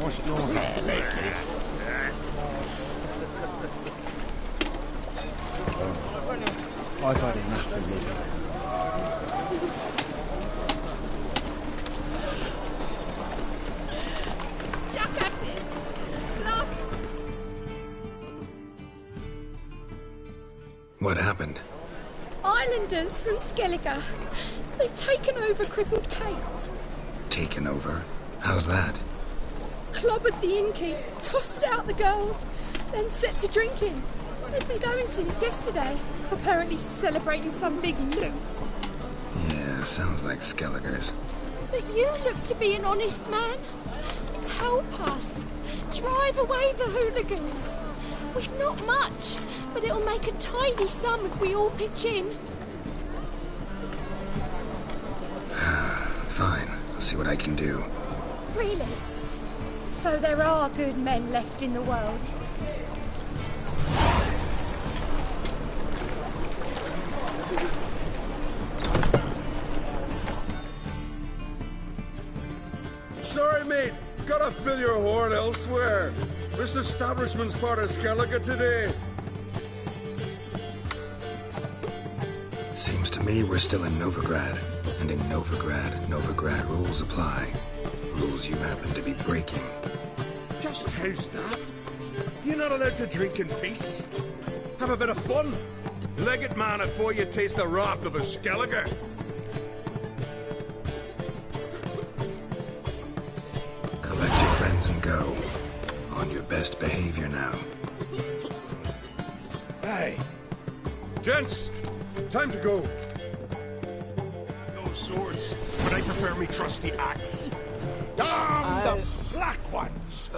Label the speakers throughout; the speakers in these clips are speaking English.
Speaker 1: washed your hair lately? I've had enough of living.
Speaker 2: Jackasses! Look!
Speaker 3: What happened?
Speaker 2: Islanders from Skellige. They've taken over crippled Kate's.
Speaker 3: Taken over? How's that?
Speaker 2: Clobbered the innkeep, tossed out the girls, then set to drinking. They've been going since yesterday, apparently celebrating some big loot.
Speaker 3: Yeah, sounds like Skelligers.
Speaker 2: But you look to be an honest man. Help us. Drive away the hooligans. We've not much, but it'll make a tidy sum if we all pitch in.
Speaker 3: Fine, I'll see what I can do.
Speaker 2: Really? So there are good men left in the world.
Speaker 4: Sorry, mate. Gotta fill your horn elsewhere. This establishment's part of Skellige today.
Speaker 3: Seems to me we're still in Novigrad. And in Novigrad rules apply. Rules you happen to be breaking.
Speaker 4: Just how's that? You're not allowed to drink in peace? Have a bit of fun? Leg it, man, before you taste the wrath of a Skellige.
Speaker 3: Collect your friends and go. On your best behavior now.
Speaker 4: Hey. Gents, time to go. No swords, but I prefer me trusty axe. Damn the black ones!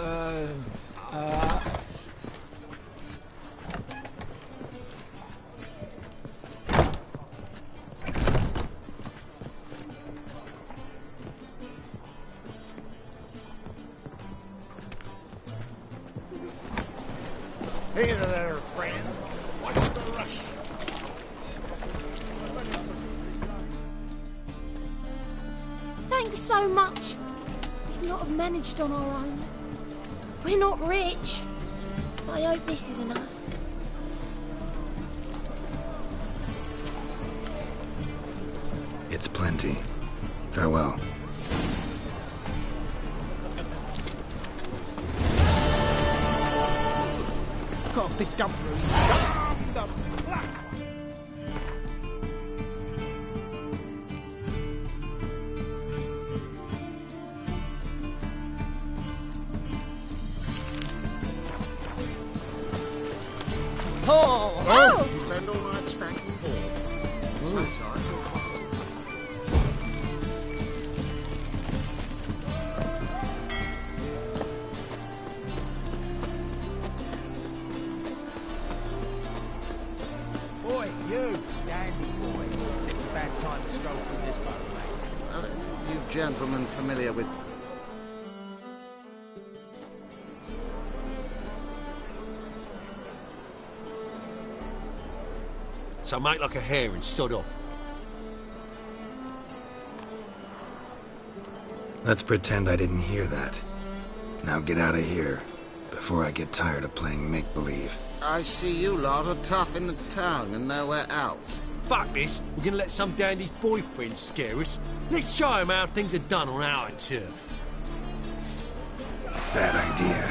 Speaker 1: Hey there, friend. What's the rush?
Speaker 2: Thanks so much. We'd not have managed on our own. We're not rich. But I hope this is enough.
Speaker 3: It's plenty. Farewell.
Speaker 1: Got a big dump room.
Speaker 4: Damn the black
Speaker 2: Oh!
Speaker 1: Spend all night spanking balls. Sometimes.
Speaker 5: Boy, you, dandy boy. It's a bad time to stroll through this buzz, mate.
Speaker 1: Are you gentlemen familiar with...
Speaker 6: So make like a hare and sod off.
Speaker 3: Let's pretend I didn't hear that. Now get out of here, before I get tired of playing make-believe.
Speaker 1: I see you lot are tough in the town and nowhere else.
Speaker 6: Fuck this. We're gonna let some dandy's boyfriend scare us. Let's show him how things are done on our turf.
Speaker 3: Bad idea.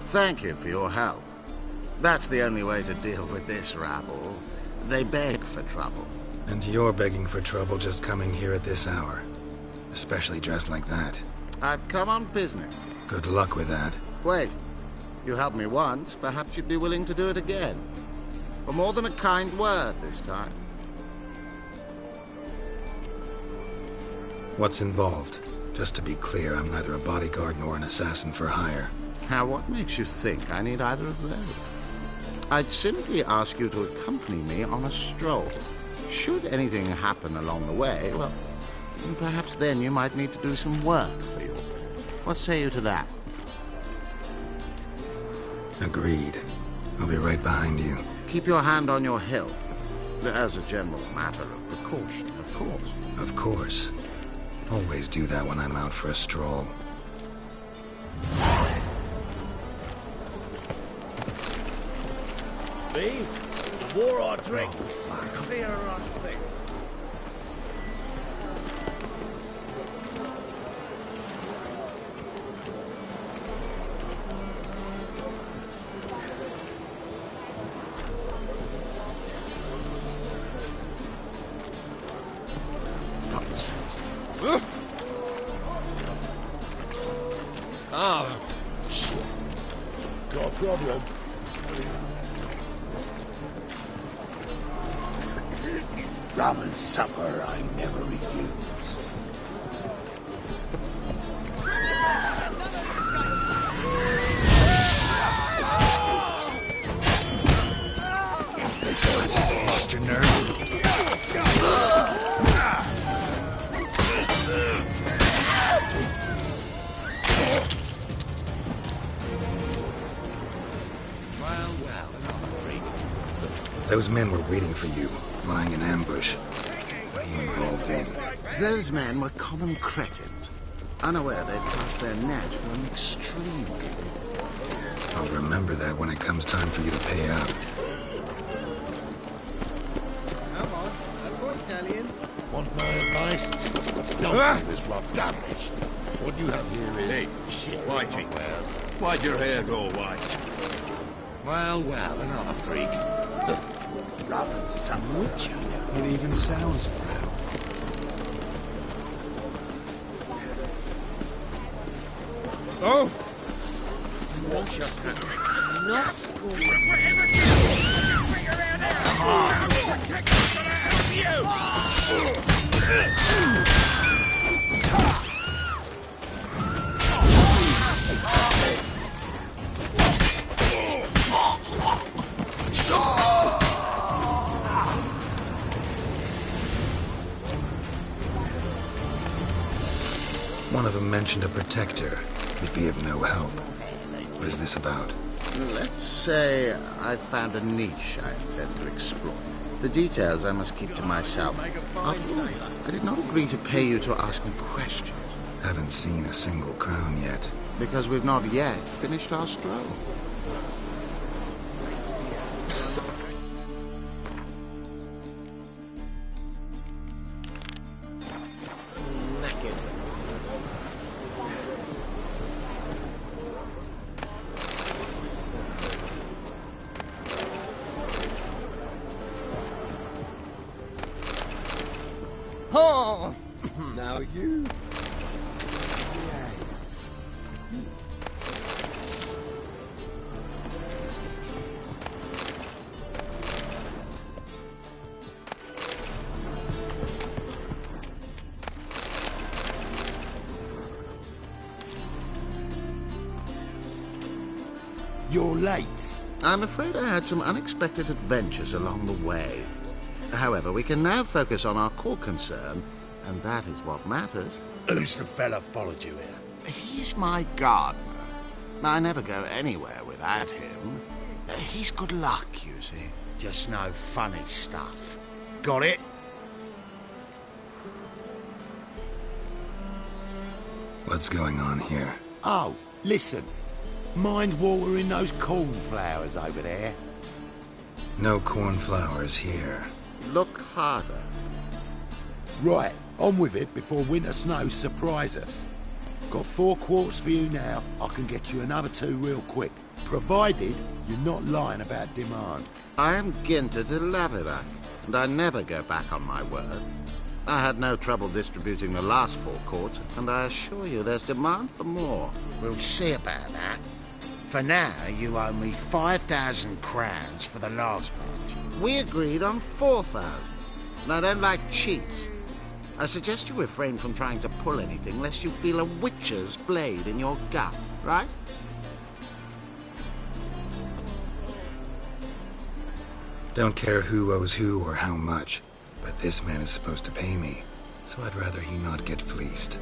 Speaker 1: Thank you for your help. That's the only way to deal with this rabble. They beg for trouble.
Speaker 3: And you're begging for trouble just coming here at this hour. Especially dressed like that.
Speaker 1: I've come on business.
Speaker 3: Good luck with that.
Speaker 1: Wait. You helped me once, perhaps you'd be willing to do it again. For more than a kind word this time.
Speaker 3: What's involved? Just to be clear, I'm neither a bodyguard nor an assassin for hire.
Speaker 1: Now, what makes you think I need either of those? I'd simply ask you to accompany me on a stroll. Should anything happen along the way, well, perhaps then you might need to do some work for you. What say you to that?
Speaker 3: Agreed. I'll be right behind you.
Speaker 1: Keep your hand on your hilt. As a general matter of precaution, of course.
Speaker 3: Of course. Always do that when I'm out for a stroll.
Speaker 7: Me? The more I drink, the clearer I think.
Speaker 4: Ah, shit. Got a problem. Rum and supper I never refuse.
Speaker 3: Lost your nerve? Those men were waiting for you, lying in ambush. What are you involved in?
Speaker 1: Those men were common cretins, unaware they'd cast their net for an extremely big fish.
Speaker 3: I'll remember that when it comes time for you to pay up.
Speaker 5: Come on, no point dallying.
Speaker 4: Want my advice? Don't do this, Rob. Damn it. What you have here is...
Speaker 7: Hey,
Speaker 4: shit.
Speaker 7: Whitey.
Speaker 4: Where's...
Speaker 7: Why'd your hair go white?
Speaker 4: Well, another freak. Rum and sandwich.
Speaker 3: It even sounds proud.
Speaker 4: Oh?
Speaker 7: Just
Speaker 2: Not
Speaker 3: One of them mentioned a protector who'd be of no help. What is this about?
Speaker 1: Let's say I've found a niche I intend to exploit. The details I must keep to myself. After all, I did not agree to pay you to ask me questions.
Speaker 3: Haven't seen a single crown yet.
Speaker 1: Because we've not yet finished our stroll.
Speaker 7: Oh! Now you...
Speaker 4: You're late.
Speaker 1: I'm afraid I had some unexpected adventures along the way. However, we can now focus on our core concern, and that is what matters.
Speaker 4: Who's the fella followed you here?
Speaker 1: He's my gardener. I never go anywhere without him. He's good luck, you see.
Speaker 4: Just no funny stuff. Got it?
Speaker 3: What's going on here?
Speaker 4: Oh, listen. Mind watering those cornflowers over there?
Speaker 3: No cornflowers here.
Speaker 1: Look harder.
Speaker 4: Right, on with it before winter snows surprise us. Got 4 quarts for you now. I can get you another 2 real quick, provided you're not lying about demand.
Speaker 1: I am Ginter de Laverack, and I never go back on my word. I had no trouble distributing the last 4 quarts, and I assure you there's demand for more.
Speaker 4: We'll see about that. For now, you owe me 5,000 crowns for the last batch.
Speaker 1: We agreed on 4,000, and I don't like cheats. I suggest you refrain from trying to pull anything lest you feel a witch's blade in your gut, right?
Speaker 3: Don't care who owes who or how much, but this man is supposed to pay me, so I'd rather he not get fleeced.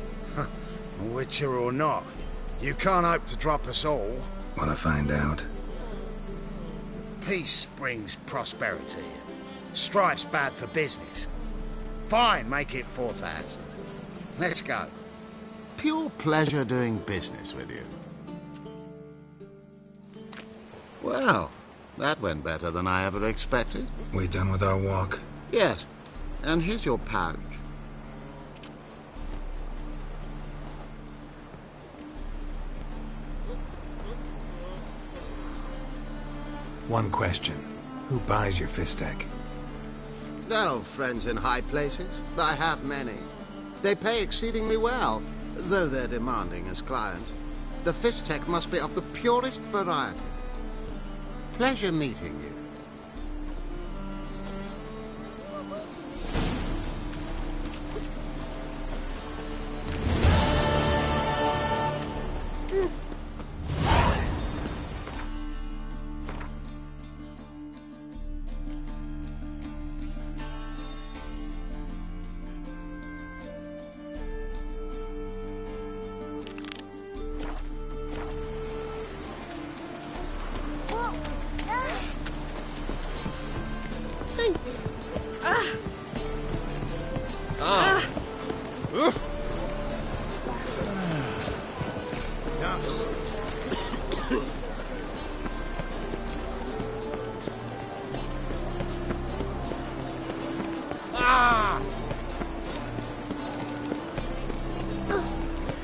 Speaker 7: Witcher or not, you can't hope to drop us all.
Speaker 3: Wanna find out?
Speaker 7: Peace brings prosperity. Strife's bad for business. Fine, make it 4,000. Let's go.
Speaker 1: Pure pleasure doing business with you. Well, that went better than I ever expected.
Speaker 3: We done with our walk?
Speaker 1: Yes, and here's your pouch.
Speaker 3: One question. Who buys your fistek?
Speaker 1: Oh, friends in high places. I have many. They pay exceedingly well, though they're demanding as clients. The fistek must be of the purest variety. Pleasure meeting you.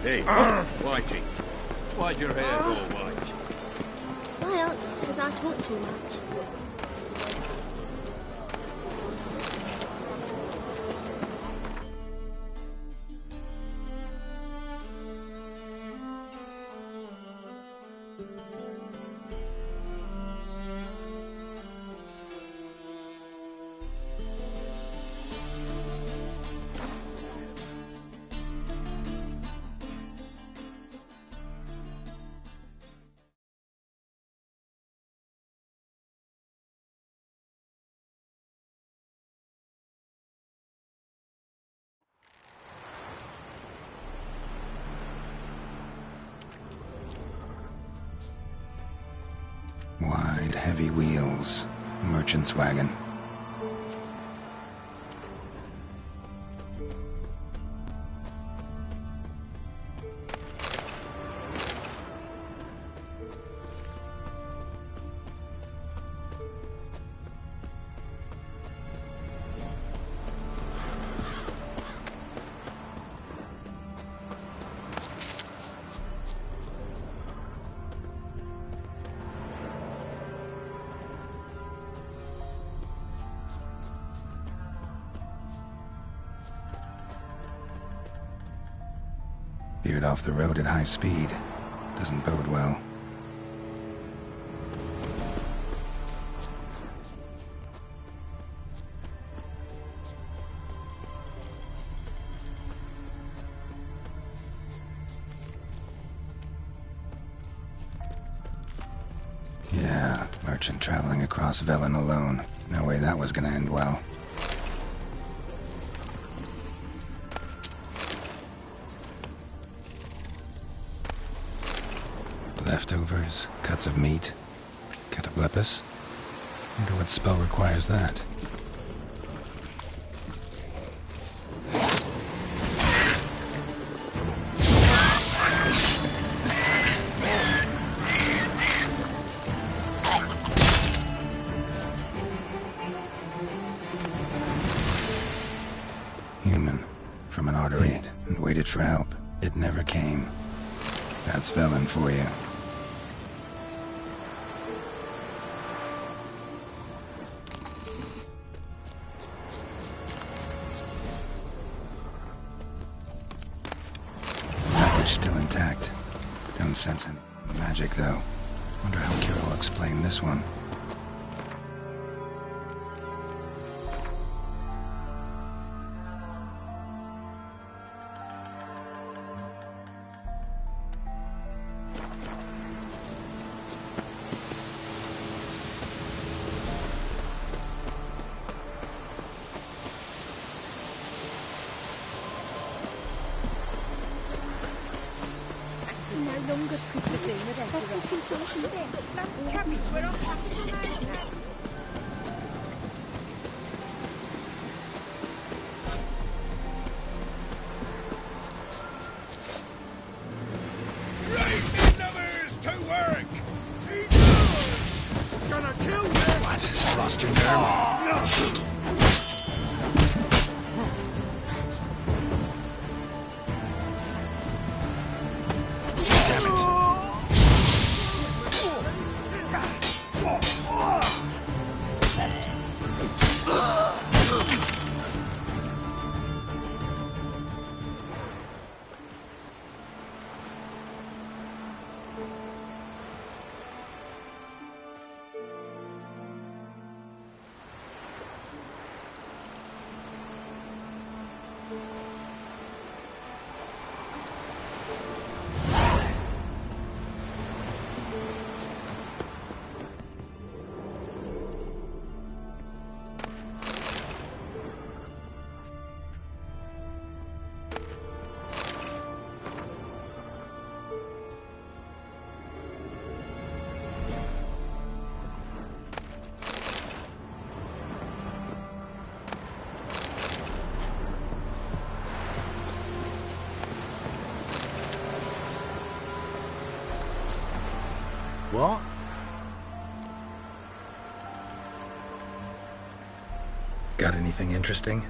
Speaker 6: Hey, Whitey. Why'd your hair go white?
Speaker 2: My auntie says I talk too much.
Speaker 3: Wide, heavy wheels. Merchant's wagon. Veered off the road at high speed. Doesn't bode well. Yeah, merchant traveling across Velen alone. No way that was gonna end well. Leftovers, cuts of meat, cataplepis. Wonder what spell requires that. Human, from an artery, and waited for help. It never came. That's Velen for you. Still intact. Don't sense any magic, though. Wonder how Keira will explain this one.
Speaker 2: longer prisoners.
Speaker 8: That's what you think he did. Cabbage, we're on Capital Mountain.
Speaker 3: Lost your nerve?
Speaker 4: What?
Speaker 3: Got anything interesting?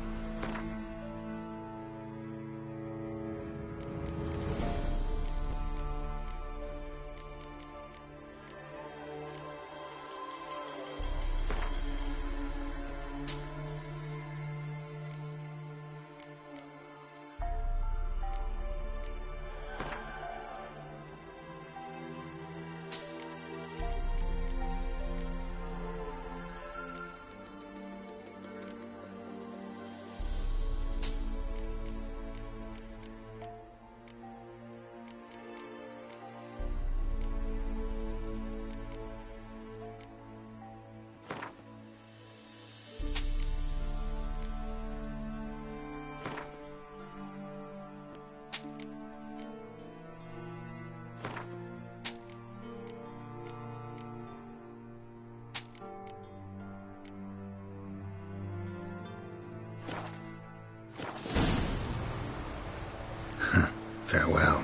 Speaker 3: Farewell.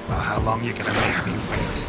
Speaker 3: Well, how long you gonna make me wait?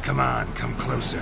Speaker 3: Come on, come closer.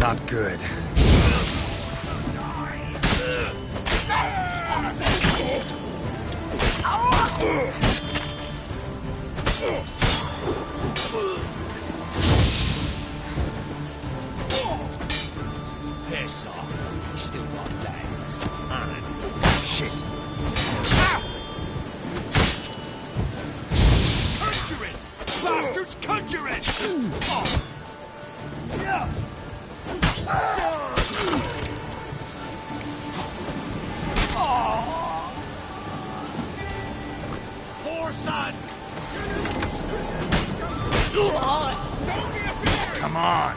Speaker 3: Not good.
Speaker 6: Piss off. Still got legs. Shit. Conjuring! Bastards conjuring!
Speaker 3: Come on!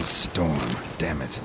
Speaker 3: Storm, damn it.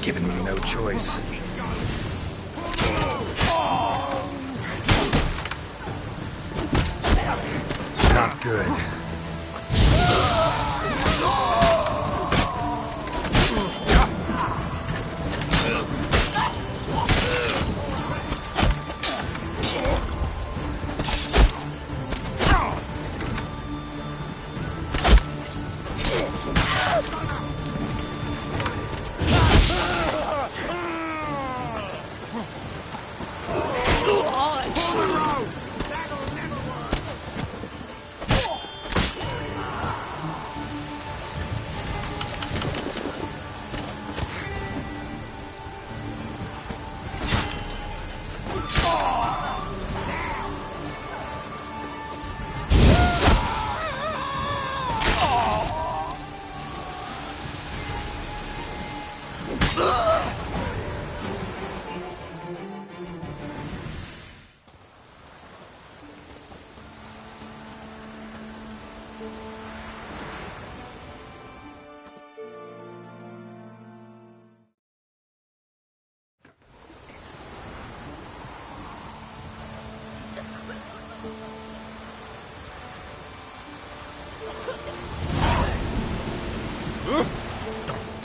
Speaker 3: Giving me no choice. Not good.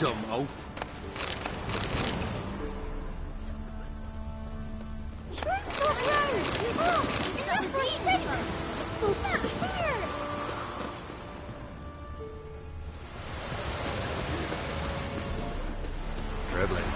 Speaker 6: dumb oaf.
Speaker 2: Shrimps on the road! Oh, that was easy! That hurt!
Speaker 3: Trebling.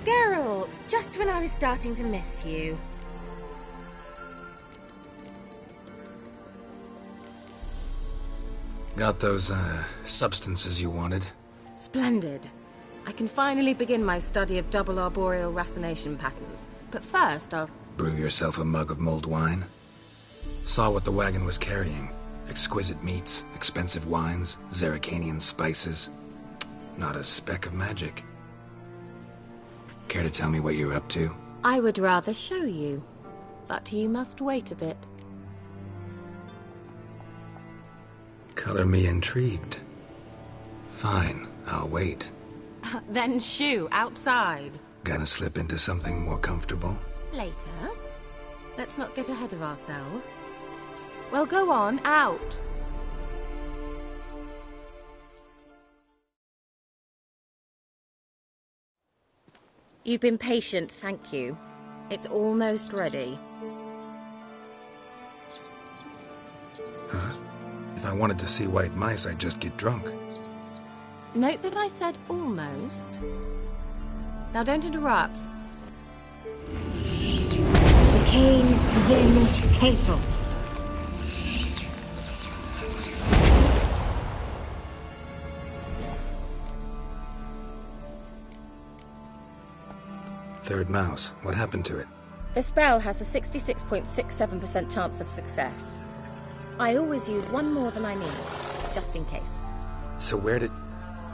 Speaker 9: Geralt, just when I was starting to miss you.
Speaker 3: Got those, substances you wanted?
Speaker 9: Splendid. I can finally begin my study of double arboreal racination patterns. But first, I'll...
Speaker 3: Brew yourself a mug of mulled wine? Saw what the wagon was carrying. Exquisite meats, expensive wines, Zerrikanian spices. Not a speck of magic. Care to tell me what you're up to?
Speaker 9: I would rather show you. But you must wait a bit.
Speaker 3: Color me intrigued. Fine, I'll wait.
Speaker 9: Then shoo, outside.
Speaker 3: Gonna slip into something more comfortable?
Speaker 9: Later. Let's not get ahead of ourselves. Well, go on, out. You've been patient, thank you. It's almost ready.
Speaker 3: Huh? If I wanted to see white mice, I'd just get drunk.
Speaker 9: Note that I said almost. Now don't interrupt.
Speaker 10: Cane Vin Casos.
Speaker 3: Third mouse. What happened to it?
Speaker 9: The spell has a 66.67% chance of success. I always use one more than I need, just in case.
Speaker 3: So where did...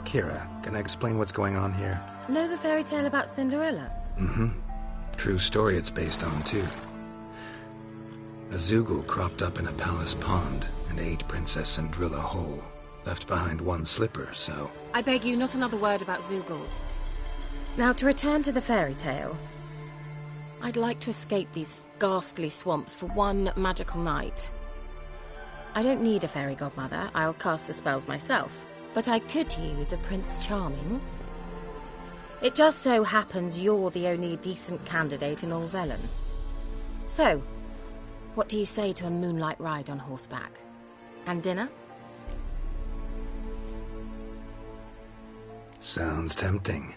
Speaker 3: Keira, can I explain what's going on here?
Speaker 9: Know the fairy tale about Cinderella?
Speaker 3: Mm-hmm. True story it's based on, too. A Zoogle cropped up in a palace pond and ate Princess Cinderella whole. Left behind one slipper, so...
Speaker 9: I beg you, not another word about Zoogles. Now, to return to the fairy tale. I'd like to escape these ghastly swamps for one magical night. I don't need a fairy godmother, I'll cast the spells myself. But I could use a Prince Charming. It just so happens you're the only decent candidate in all Velen. So, what do you say to a moonlight ride on horseback? And dinner?
Speaker 3: Sounds tempting.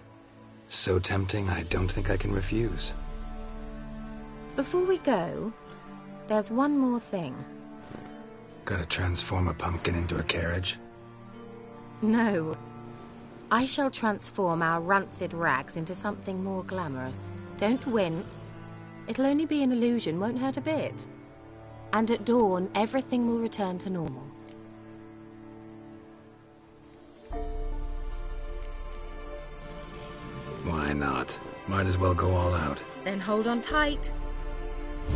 Speaker 3: So tempting, I don't think I can refuse.
Speaker 9: Before we go, there's one more thing.
Speaker 3: Gotta transform a pumpkin into a carriage?
Speaker 9: No. I shall transform our rancid rags into something more glamorous. Don't wince. It'll only be an illusion, won't hurt a bit. And at dawn, everything will return to normal.
Speaker 3: Why not? Might as well go all out.
Speaker 9: Then hold on tight.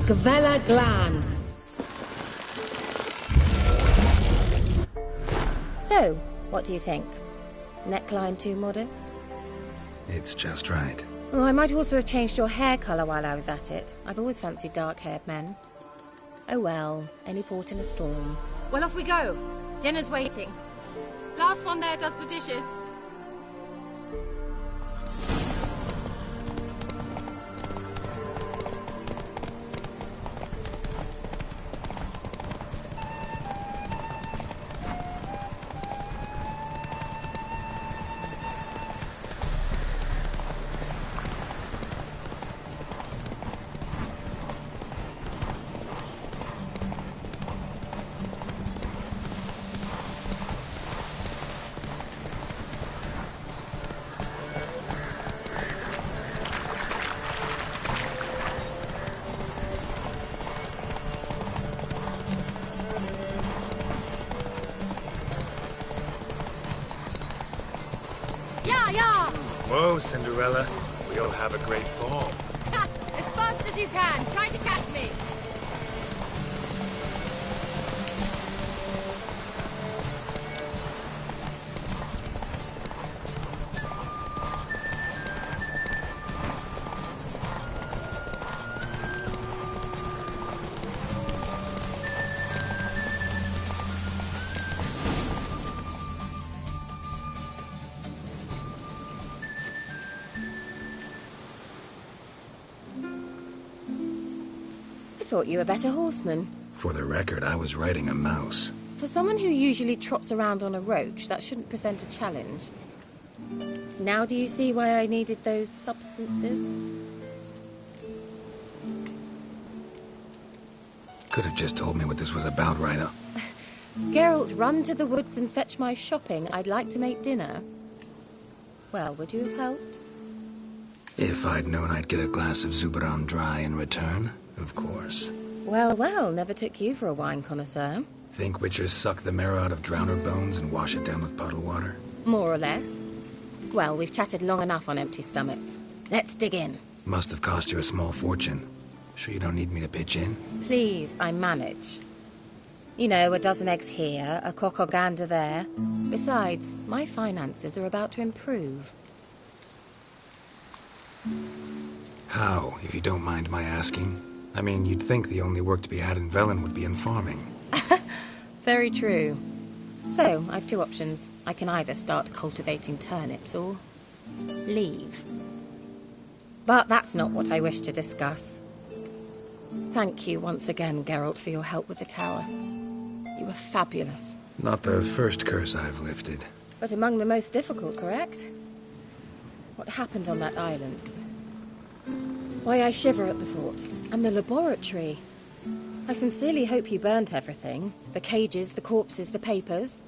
Speaker 10: Gvella Glan.
Speaker 9: So, what do you think? Neckline too modest?
Speaker 3: It's just right.
Speaker 9: Oh, I might also have changed your hair colour while I was at it. I've always fancied dark-haired men. Oh well, any port in a storm. Well, off we go. Dinner's waiting. Last one there does the dishes.
Speaker 3: Whoa, Cinderella. We'll have a great fall.
Speaker 9: As fast as you can. Try to catch me. I thought you were a better horseman.
Speaker 3: For the record, I was riding a mouse.
Speaker 9: For someone who usually trots around on a roach, that shouldn't present a challenge. Now do you see why I needed those substances?
Speaker 3: Could have just told me what this was about right up.
Speaker 9: Geralt, run to the woods and fetch my shopping. I'd like to make dinner. Well, would you have helped?
Speaker 3: If I'd known I'd get a glass of Zubaram dry in return, of course.
Speaker 9: Well, well, never took you for a wine connoisseur.
Speaker 3: Think witchers suck the marrow out of drowner bones and wash it down with puddle water?
Speaker 9: More or less. Well, we've chatted long enough on empty stomachs. Let's dig in.
Speaker 3: Must have cost you a small fortune. Sure you don't need me to pitch in?
Speaker 9: Please, I manage. You know, a dozen eggs here, a cock or gander there. Besides, my finances are about to improve.
Speaker 3: How, if you don't mind my asking? I mean, you'd think the only work to be had in Velen would be in farming.
Speaker 9: Very true. So, I've two options. I can either start cultivating turnips or leave. But that's not what I wish to discuss. Thank you once again, Geralt, for your help with the tower. You were fabulous.
Speaker 3: Not the first curse I've lifted.
Speaker 9: But among the most difficult, correct? What happened on that island? Why, I shiver at the thought. And the laboratory. I sincerely hope you burnt everything. The cages, the corpses, the papers.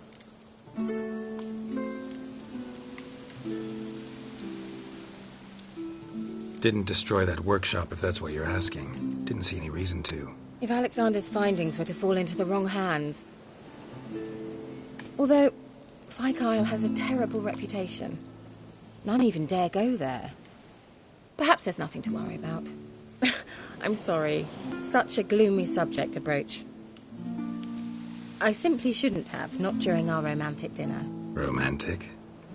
Speaker 3: Didn't destroy that workshop, if that's what you're asking. Didn't see any reason to.
Speaker 9: If Alexander's findings were to fall into the wrong hands. Although, Fyke Isle has a terrible reputation. None even dare go there. Perhaps there's nothing to worry about. I'm sorry. Such a gloomy subject to broach. I simply shouldn't have, not during our romantic dinner.
Speaker 3: Romantic?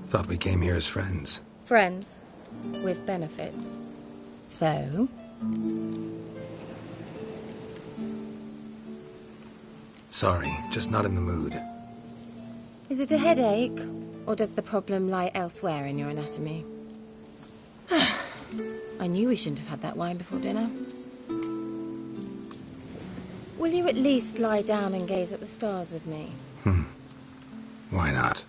Speaker 3: Thought we came here as friends.
Speaker 9: Friends. With benefits. So?
Speaker 3: Sorry, just not in the mood.
Speaker 9: Is it a headache? Or does the problem lie elsewhere in your anatomy? I knew we shouldn't have had that wine before dinner. Will you at least lie down and gaze at the stars with me?
Speaker 3: Why not?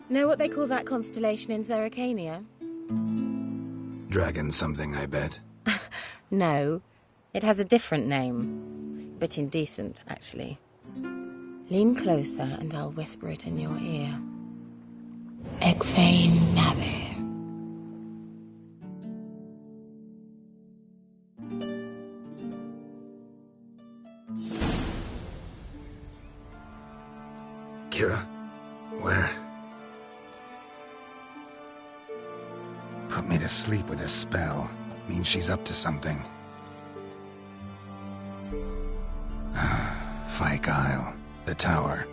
Speaker 9: Know what they call that constellation in Zerrikania?
Speaker 3: Dragon something, I bet.
Speaker 9: No, it has a different name. Bit indecent, actually. Lean closer and I'll whisper it in your ear. Egfain Navir.
Speaker 3: Where? Put me to sleep with a spell. Means she's up to something. Fyke Isle. The tower.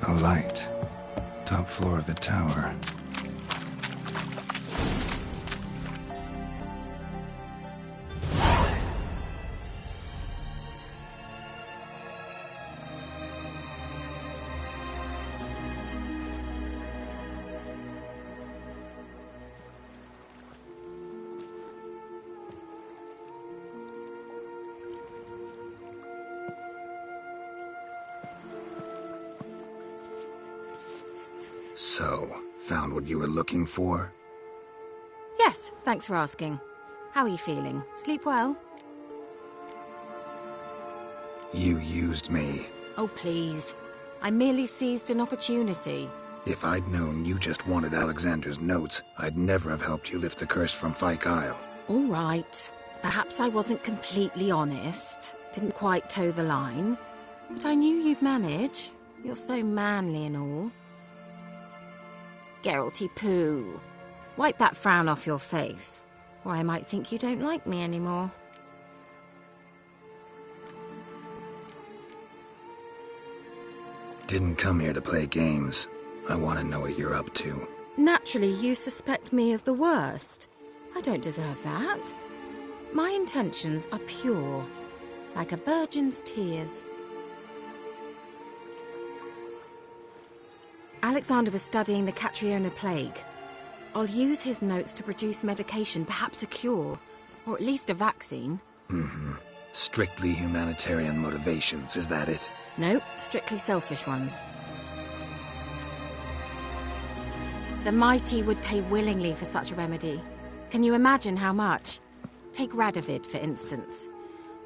Speaker 3: A light. Top floor of the tower. So, found what you were looking for?
Speaker 9: Yes, thanks for asking. How are you feeling? Sleep well?
Speaker 3: You used me.
Speaker 9: Oh, please. I merely seized an opportunity.
Speaker 3: If I'd known you just wanted Alexander's notes, I'd never have helped you lift the curse from Fyke Isle.
Speaker 9: All right. Perhaps I wasn't completely honest. Didn't quite toe the line. But I knew you'd manage. You're so manly and all. Geralty poo. Wipe that frown off your face, or I might think you don't like me anymore.
Speaker 3: Didn't come here to play games. I want to know what you're up to.
Speaker 9: Naturally, you suspect me of the worst. I don't deserve that. My intentions are pure, like a virgin's tears. Alexander was studying the Catriona plague. I'll use his notes to produce medication, perhaps a cure, or at least a vaccine.
Speaker 3: Mm-hmm. Strictly humanitarian motivations, is that it?
Speaker 9: No, strictly selfish ones. The mighty would pay willingly for such a remedy. Can you imagine how much? Take Radovid, for instance.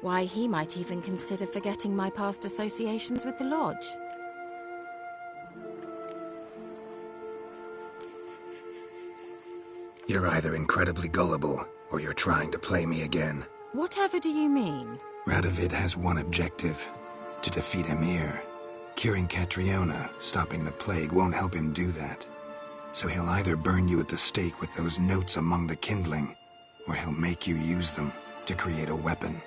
Speaker 9: Why, he might even consider forgetting my past associations with the Lodge.
Speaker 3: You're either incredibly gullible, or you're trying to play me again.
Speaker 9: Whatever do you mean?
Speaker 3: Radovid has one objective: to defeat Emir. Curing Catriona, stopping the plague, won't help him do that. So he'll either burn you at the stake with those notes among the kindling, or he'll make you use them to create a weapon.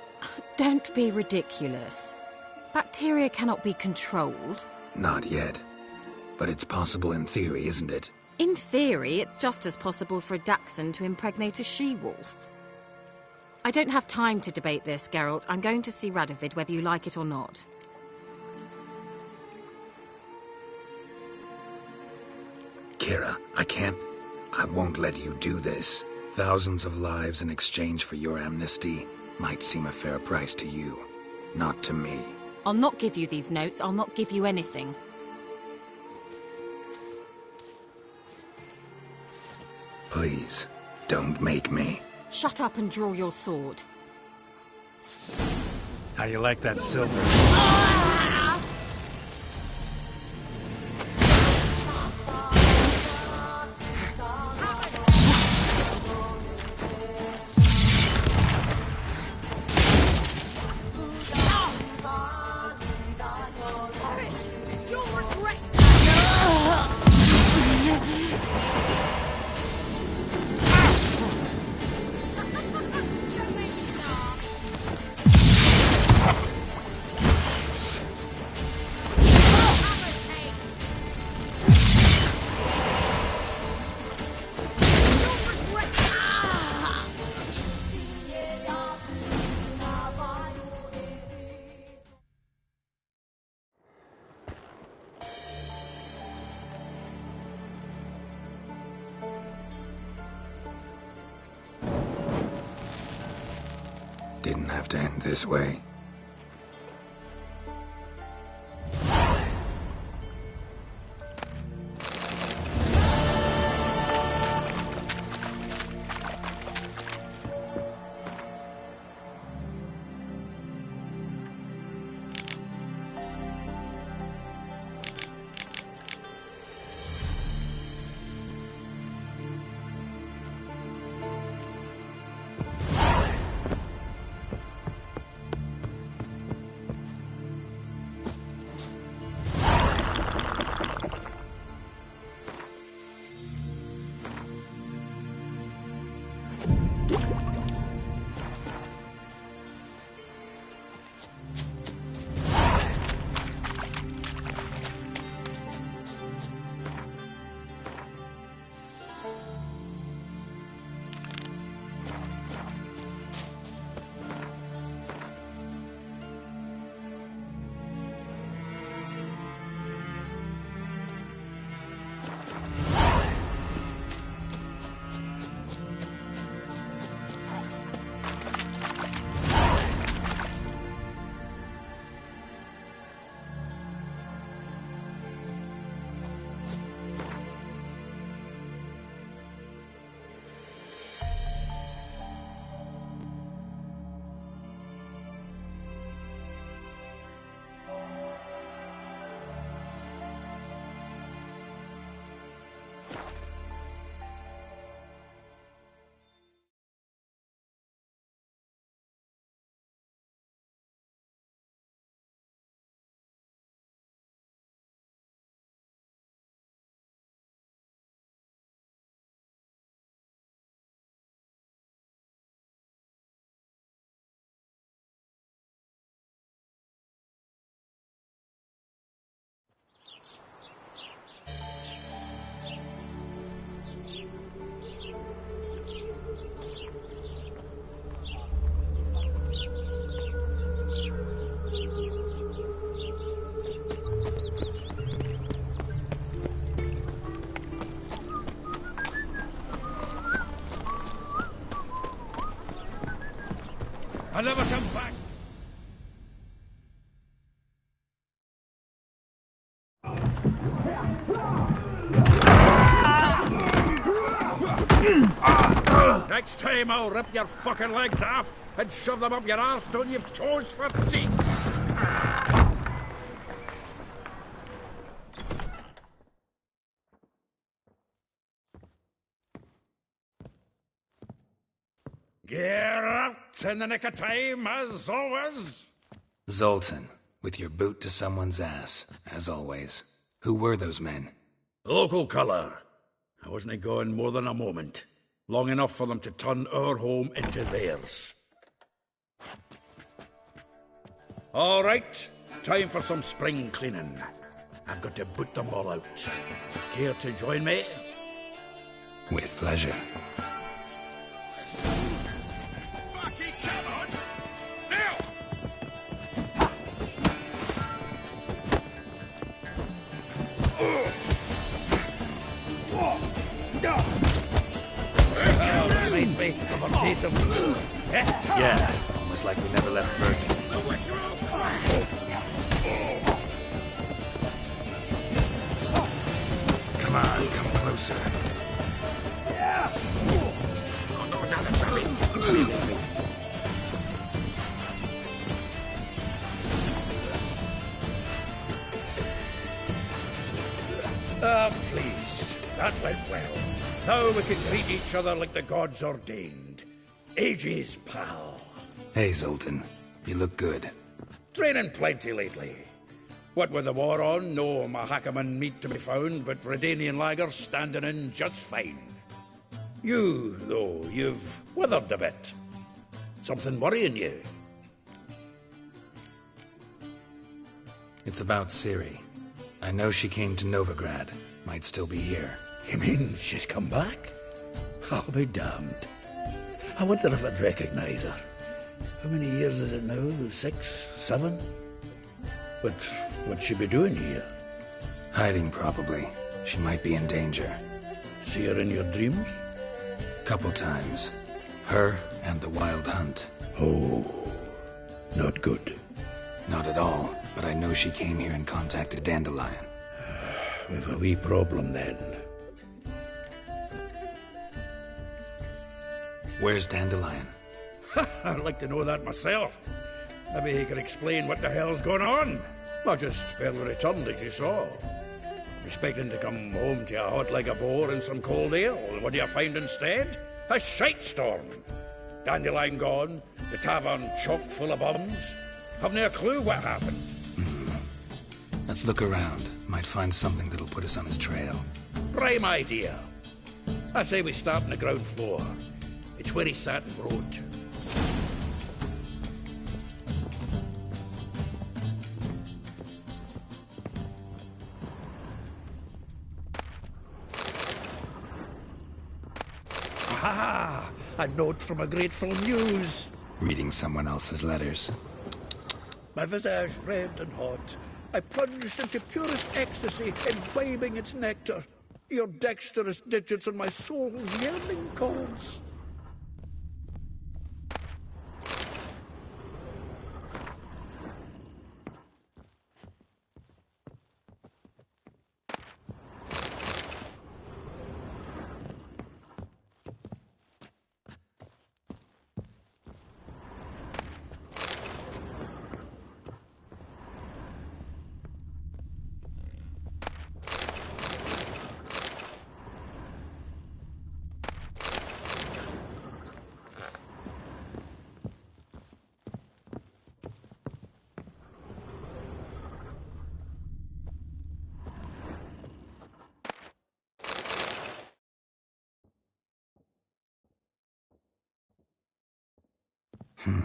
Speaker 9: Don't be ridiculous. Bacteria cannot be controlled.
Speaker 3: Not yet. But it's possible in theory, isn't it?
Speaker 9: In theory, it's just as possible for a dachshund to impregnate a she-wolf. I don't have time to debate this, Geralt. I'm going to see Radovid whether you like it or not.
Speaker 3: Keira, I won't let you do this. Thousands of lives in exchange for your amnesty might seem a fair price to you, not to me.
Speaker 9: I'll not give you these notes. I'll not give you anything.
Speaker 3: Please, don't make me.
Speaker 9: Shut up and draw your sword.
Speaker 3: How you like that silver? Didn't have to end this way.
Speaker 6: I'll never come back.
Speaker 11: Next time I'll rip your fucking legs off and shove them up your arse till you've toes for teeth. Geralt, in the nick of time, as always.
Speaker 3: Zoltan, with your boot to someone's ass, as always. Who were those men?
Speaker 11: Local colour. I wasn't gone more than a moment. Long enough for them to turn our home into theirs. All right, time for some spring cleaning. I've got to boot them all out. Care to join me?
Speaker 3: With pleasure.
Speaker 11: Reminds me of a piece of...
Speaker 3: Yeah, almost like we never left Virgin. Come on, come closer.
Speaker 11: Oh, no, another zombie. Pleased. That went well. Now we can greet each other like the gods ordained. Ages, pal.
Speaker 3: Hey, Zoltan. You look good.
Speaker 11: Training plenty lately. What with the war on, no Mahakaman meat to be found, but Redanian lagers standing in just fine. You, though, you've withered a bit. Something worrying you?
Speaker 3: It's about Ciri. I know she came to Novigrad. Might still be here.
Speaker 11: You mean she's come back? I'll be damned. I wonder if I'd recognize her. How many years is it now? 6, 7? But what'd she be doing here?
Speaker 3: Hiding, probably. She might be in danger.
Speaker 11: See her in your dreams?
Speaker 3: Couple times. Her and the Wild Hunt.
Speaker 11: Oh, not good.
Speaker 3: Not at all, but I know she came here and contacted Dandelion.
Speaker 11: We've a wee problem then.
Speaker 3: Where's Dandelion?
Speaker 11: I'd like to know that myself. Maybe he could explain what the hell's going on. Not just barely returned, as you saw. Expecting to come home to a hot like a boar and some cold ale. What do you find instead? A shite storm. Dandelion gone, the tavern chock full of bums. Haven't a clue what happened.
Speaker 3: Let's look around. Might find something that'll put us on his trail.
Speaker 11: Prime idea. I say we start on the ground floor. It's where he sat and wrote. Aha! A note from a grateful muse.
Speaker 3: Reading someone else's letters.
Speaker 11: My visage red and hot. I plunged into purest ecstasy, imbibing its nectar. Your dexterous digits on my soul's yearning chords.
Speaker 3: Hmm.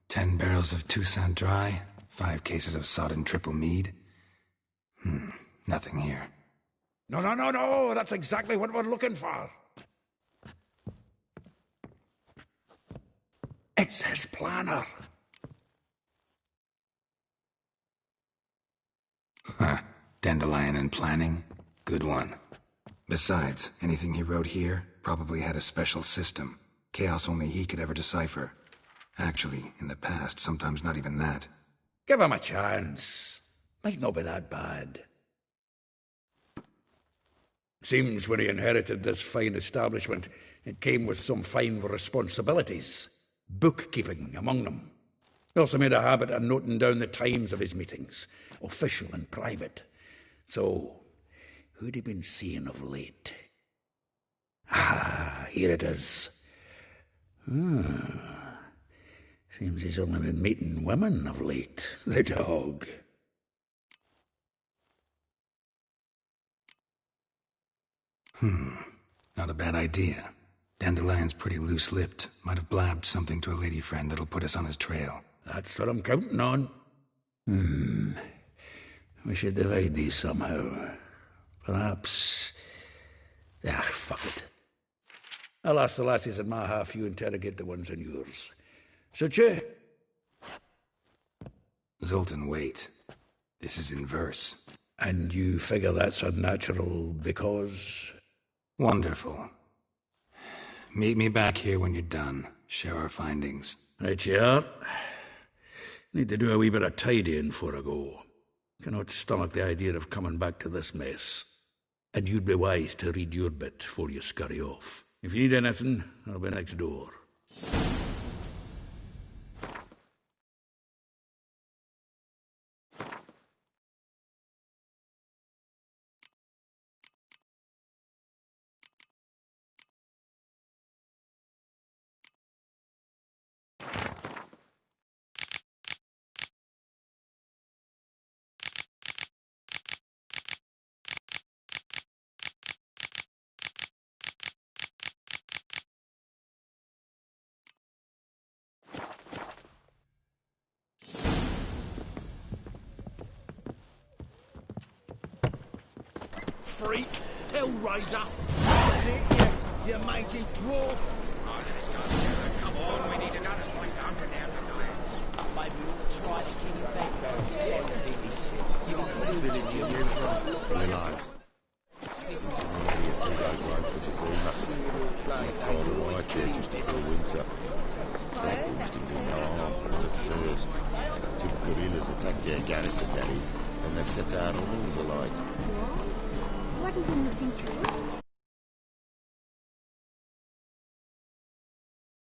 Speaker 3: 10 barrels of Toussaint Dry, 5 cases of sodden triple mead. Nothing here.
Speaker 11: No, that's exactly what we're looking for. It's his planner.
Speaker 3: Huh. Dandelion and planning? Good one. Besides, anything he wrote here probably had a special system. Chaos only he could ever decipher. Actually, in the past, sometimes not even that.
Speaker 11: Give him a chance. Might not be that bad. Seems when he inherited this fine establishment, it came with some fine responsibilities. Bookkeeping among them. He also made a habit of noting down the times of his meetings, official and private. So, who'd he been seeing of late? Ah, here it is. Seems he's only been meeting women of late, the dog.
Speaker 3: Not a bad idea. Dandelion's pretty loose-lipped. Might have blabbed something to a lady friend that'll put us on his trail.
Speaker 11: That's what I'm counting on. We should divide these somehow. Perhaps... fuck it. I'll ask the lassies in my half, you interrogate the ones in yours. So, che?
Speaker 3: Zoltan, wait. This is in verse.
Speaker 11: And you figure that's unnatural because...
Speaker 3: Wonderful. Meet me back here when you're done. Share our findings.
Speaker 11: Right you are. Need to do a wee bit of tidying before I go. Cannot stomach the idea of coming back to this mess. And you'd be wise to read your bit before you scurry off. If you need anything, I'll be next door.
Speaker 5: Freak! Hellraiser! That's it, you mangy dwarf!
Speaker 12: Come on, we need another place to hunker down the lions.
Speaker 5: Maybe we'll try skinny backgrounds. You're village you're from.
Speaker 1: Realise. Since I'm already a two-day road for the zoo, I've arrived here just before winter. Black Wolves didn't do no harm at first. Two guerrillas attacked their garrison, that is, and they've set out all the light.
Speaker 8: Wasn't there nothing to it?